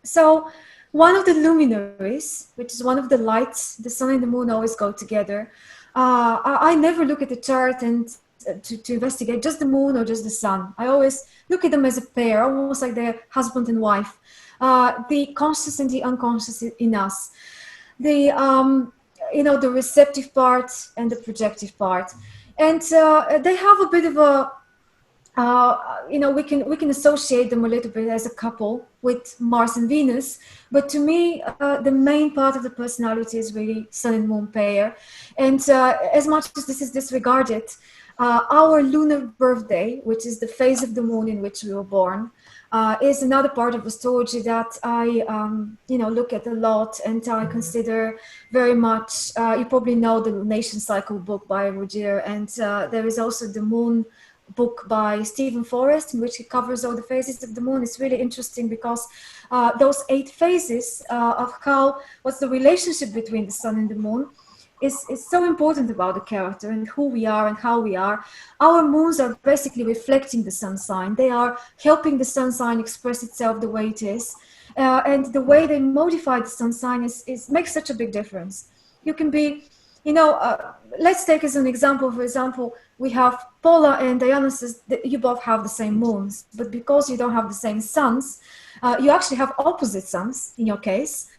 So one of the luminaries, which is one of the lights, the sun and the moon always go together. I never look at the chart and to investigate just the moon or just the sun. I always look at them as a pair, almost like they're husband and wife. The conscious and the unconscious in us. The the receptive part and the projective part, and they have a bit of a we can associate them a little bit as a couple with Mars and Venus, but to me, the main part of the personality is really Sun and Moon pair. And as much as this is disregarded, our lunar birthday, which is the phase of the moon in which we were born, is another part of astrology that I, look at a lot and I consider very much. You probably know the Lunation Cycle book by Roger, and there is also the Moon book by Stephen Forrest, in which he covers all the phases of the moon. It's really interesting because those 8 phases of what's the relationship between the sun and the moon is so important about the character and who we are and how we are. Our moons are basically reflecting the sun sign. They are helping the sun sign express itself the way it is. And the way they modify the sun sign is makes such a big difference. You can be, let's take as an example, for example, we have Paula and Dionysus, you both have the same moons, but because you don't have the same suns, you actually have opposite suns in your case.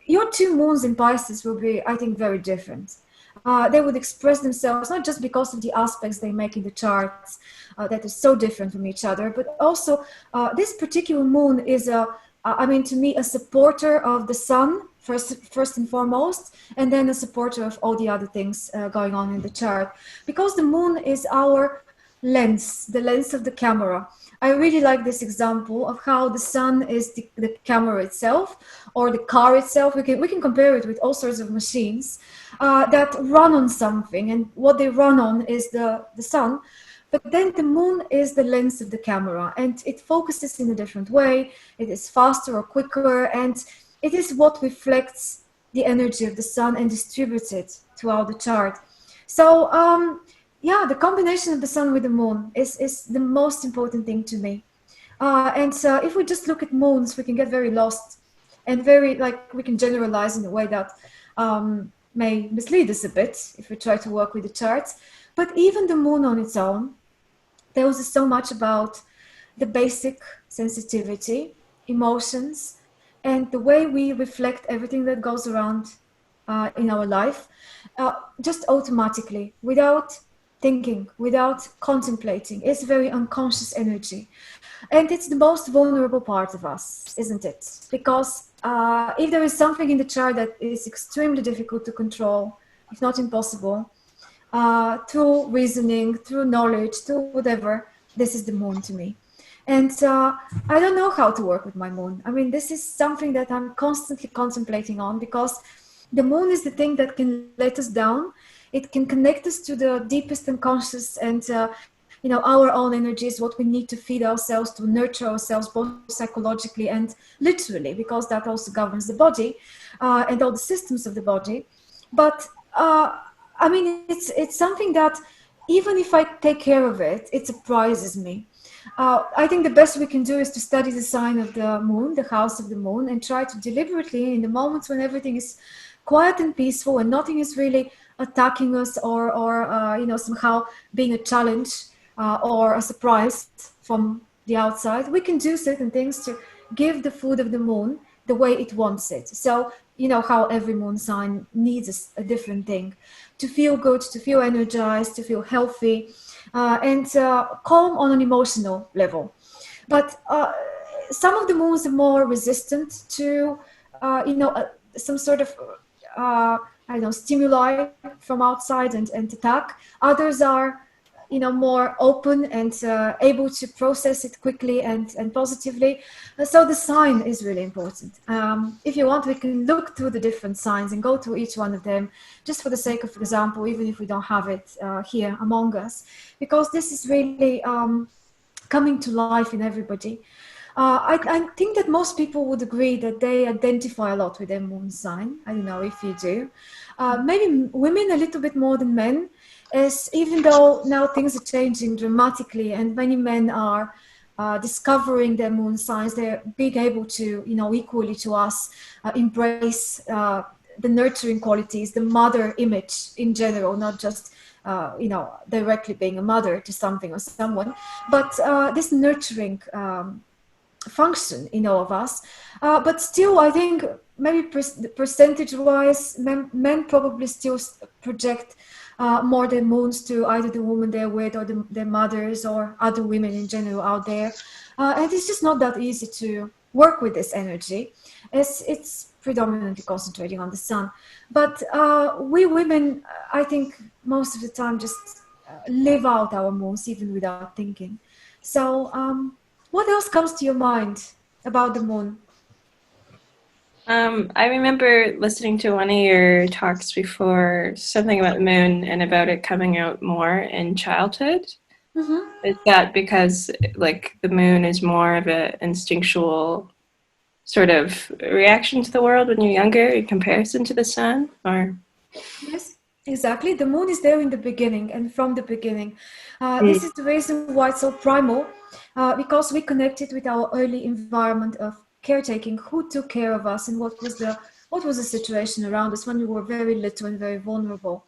Your 2 moons in Pisces will be, I think, very different. They would express themselves not just because of the aspects they make in the charts that are so different from each other, but also this particular moon is to me, a supporter of the sun, first and foremost, and then a supporter of all the other things going on in the chart. Because the moon is our lens, the lens of the camera. I really like this example of how the sun is the camera itself, or the car itself. We can compare it with all sorts of machines that run on something, and what they run on is the sun. But then the moon is the lens of the camera, and it focuses in a different way. It is faster or quicker, and it is what reflects the energy of the sun and distributes it throughout the chart. So the combination of the sun with the moon is the most important thing to me. And if we just look at moons, we can get very lost and we can generalize in a way that may mislead us a bit if we try to work with the charts. But even the moon on its own tells us so much about the basic sensitivity, emotions, and the way we reflect everything that goes around in our life, just automatically, without thinking, without contemplating. It's very unconscious energy. And it's the most vulnerable part of us, isn't it? Because if there is something in the chart that is extremely difficult to control, if not impossible, through reasoning, through knowledge, through whatever, this is the moon to me. And I don't know how to work with my moon. I mean, this is something that I'm constantly contemplating on, because the moon is the thing that can let us down. It can connect us to the deepest unconscious, and our own energies, what we need to feed ourselves, to nurture ourselves, both psychologically and literally, because that also governs the body and all the systems of the body. But it's something that even if I take care of it, it surprises me. I think the best we can do is to study the sign of the moon, the house of the moon, and try to deliberately, in the moments when everything is quiet and peaceful and nothing is really attacking us or somehow being a challenge or a surprise from the outside, we can do certain things to give the food of the moon the way it wants it. So you know how every moon sign needs a different thing to feel good, to feel energized, to feel healthy, and calm on an emotional level. But some of the moons are more resistant to some sort of stimuli from outside and attack. Others are more open and able to process it quickly and positively. So the sign is really important. If you want, we can look through the different signs and go through each one of them, just for the sake of example, even if we don't have it here among us, because this is really coming to life in everybody. I think that most people would agree that they identify a lot with their moon sign. I don't know if you do. Maybe women a little bit more than men, as even though now things are changing dramatically and many men are discovering their moon signs, they're being able to, equally to us, embrace the nurturing qualities, the mother image in general, not just directly being a mother to something or someone, but this nurturing function in all of us. But still, I think maybe percentage-wise, men probably still project more their moons to either the woman they're with or their mothers or other women in general out there. And it's just not that easy to work with this energy. It's predominantly concentrating on the sun. But we women, I think most of the time just live out our moons even without thinking. So what else comes to your mind about the moon? I remember listening to one of your talks before, something about the moon and about it coming out more in childhood. Mm-hmm. Is that because like the moon is more of an instinctual sort of reaction to the world when you're younger in comparison to the sun, or? Yes, exactly. The moon is there in the beginning and from the beginning. This Mm. is the reason why it's so primal, because we connected with our early environment of caretaking, who took care of us and what was the situation around us when we were very little and very vulnerable.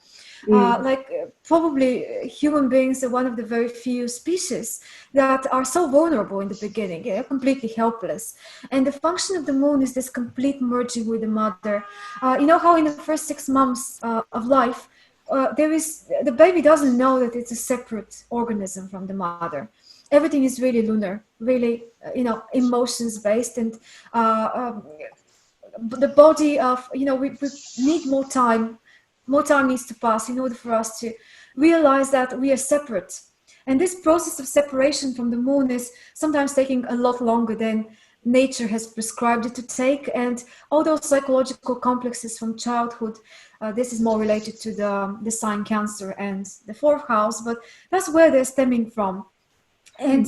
Mm. Probably human beings are one of the very few species that are so vulnerable in the beginning, completely helpless. And the function of the moon is this complete merging with the mother. You know how in the first 6 months of life, the baby doesn't know that it's a separate organism from the mother. Everything is really lunar, really, emotions based, and the body of, we need more time. More time needs to pass in order for us to realize that we are separate. And this process of separation from the moon is sometimes taking a lot longer than nature has prescribed it to take. And all those psychological complexes from childhood, this is more related to the sign Cancer and the fourth house, but that's where they're stemming from. And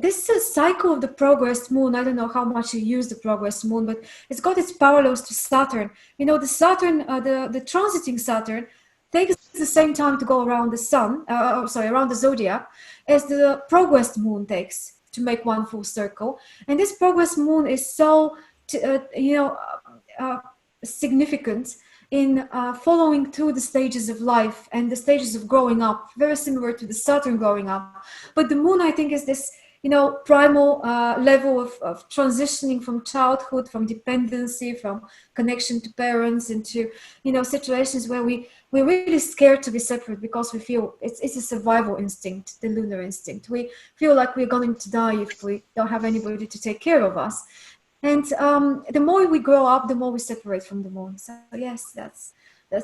this is a cycle of the progressed moon. I don't know how much you use the progressed moon, but it's got its parallels to Saturn. The Saturn, the transiting Saturn, takes the same time to go around the sun, around the zodiac, as the progressed moon takes to make one full circle. And this progressed moon is so, significant in following through the stages of life and the stages of growing up, very similar to the Saturn growing up. But the moon, I think, is this, primal level of transitioning from childhood, from dependency, from connection to parents, into, situations where we're really scared to be separate because we feel it's a survival instinct, the lunar instinct. We feel like we're going to die if we don't have anybody to take care of us. And the more we grow up, the more we separate from the moon. So yes, that's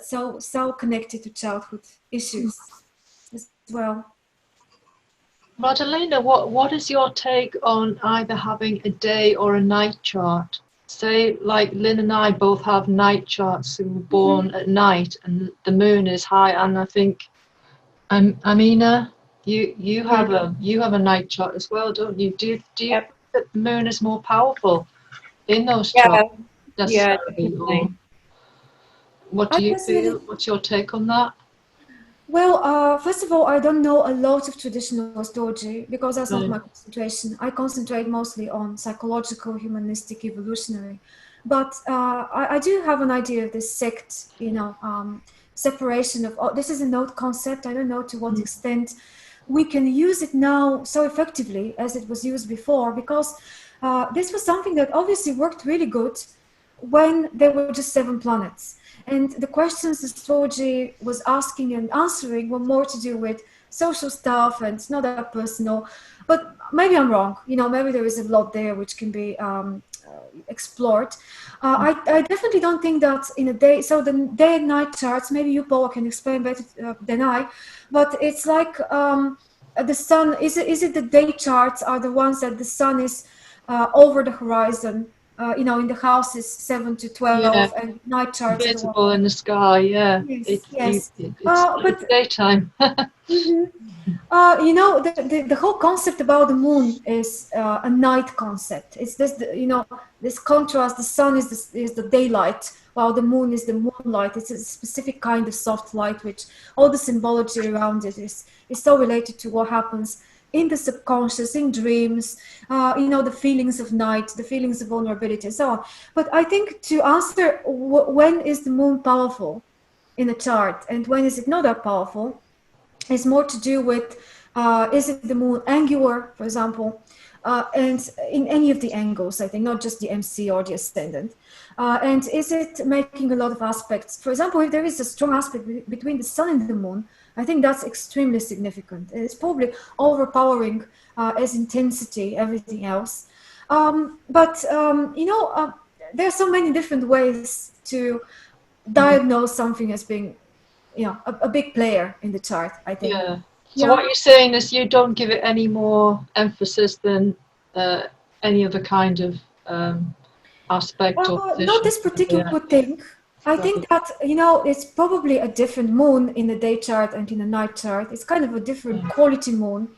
so connected to childhood issues as well. Madalena, what is your take on either having a day or a night chart? Say, like Lynn and I both have night charts who were born at night, and the moon is high. And I think, Amina, you have a night chart as well, don't you? Do you Yep. think that the moon is more powerful in those Yeah. charts Yeah, necessarily, or definitely. what do you feel? What's your take on that? Well, first of all, I don't know a lot of traditional astrology because that's not my concentration. I concentrate mostly on psychological, humanistic, evolutionary. But I do have an idea of this sect, separation of, this is a node concept. I don't know to what extent we can use it now so effectively as it was used before, because this was something that obviously worked really good when there were just 7 planets. And the questions astrology was asking and answering were more to do with social stuff and not that personal. But maybe I'm wrong. Maybe there is a lot there which can be explored. I definitely don't think that in a day. So the day and night charts, maybe you, Paul, can explain better than I. But it's like the sun. Is it the day charts are the ones that the sun is over the horizon? In the houses 7 to 12, and night charts are the Visible ones. in the sky, yeah. Yes, yes. It's daytime. The whole concept about the moon is a night concept. It's this, this contrast. The sun is the daylight, while the moon is the moonlight. It's a specific kind of soft light, which all the symbology around it is so related to what happens in the subconscious, in dreams, the feelings of night, the feelings of vulnerability, and so on. But I think to answer when is the moon powerful in a chart and when is it not that powerful, is more to do with is it the moon angular, for example, and in any of the angles, I think, not just the MC or the ascendant. And is it making a lot of aspects? For example, if there is a strong aspect between the sun and the moon, I think that's extremely significant. It's probably overpowering as intensity everything else. But there are so many different ways to diagnose something as being a big player in the chart, I think. Yeah. So what you're saying is you don't give it any more emphasis than any other kind of aspect or position. Not this particular thing. I think that, it's probably a different moon in the day chart and in the night chart. It's kind of a different quality moon.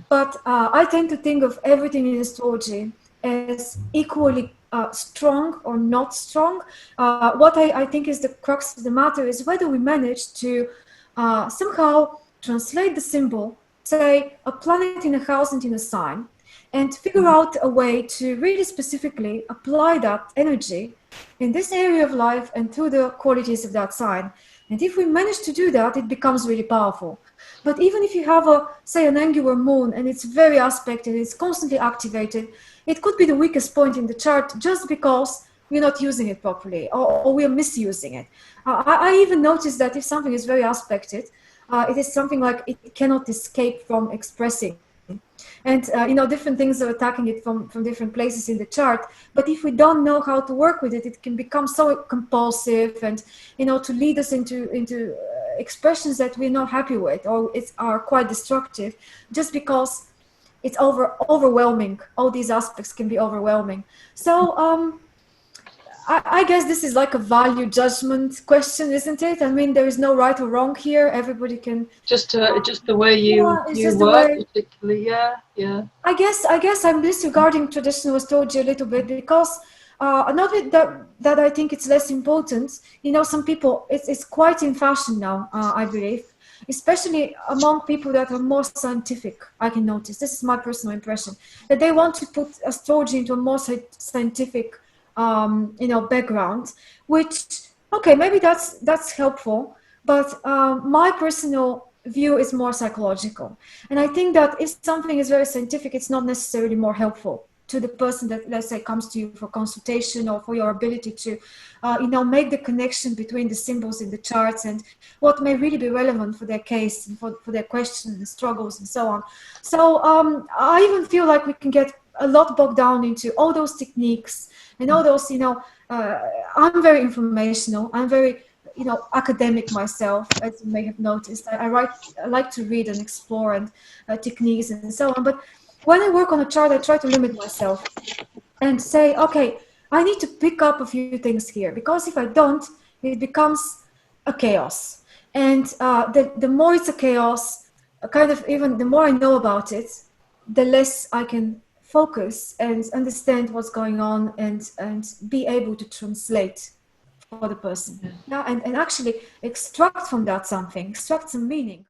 But I tend to think of everything in astrology as equally strong or not strong. What I think is the crux of the matter is whether we manage to somehow translate the symbol, say a planet in a house and in a sign, and figure out a way to really specifically apply that energy in this area of life and to the qualities of that sign. And if we manage to do that, it becomes really powerful. But even if you have say an angular moon and it's very aspected, it's constantly activated, it could be the weakest point in the chart just because we're not using it properly or we're misusing it. I even noticed that if something is very aspected, it is something like it cannot escape from expressing. And different things are attacking it from different places in the chart. But if we don't know how to work with it, it can become so compulsive and to lead us into expressions that we're not happy with, or are quite destructive, just because it's overwhelming. All these aspects can be overwhelming. So I guess this is like a value judgment question, isn't it? I mean, there is no right or wrong here. Everybody can just the way you work, particularly. Yeah. I guess I'm disregarding traditional astrology a little bit because not that I think it's less important. Some people, it's quite in fashion now, I believe, especially among people that are more scientific. I can notice, this is my personal impression, that they want to put astrology into a more scientific background, which, okay, maybe that's helpful, but my personal view is more psychological. And I think that if something is very scientific, it's not necessarily more helpful to the person that, let's say, comes to you for consultation or for your ability to, make the connection between the symbols in the charts and what may really be relevant for their case and for their questions and struggles and so on. So I even feel like we can get a lot bogged down into all those techniques and all those, I'm very informational. I'm very, academic myself, as you may have noticed. I like to read and explore and techniques and so on. But when I work on a chart, I try to limit myself and say, okay, I need to pick up a few things here, because if I don't, it becomes a chaos. And the more it's a chaos, kind of even the more I know about it, the less I can focus and understand what's going on and be able to translate for the person. Yeah, and actually extract from that something, extract some meaning.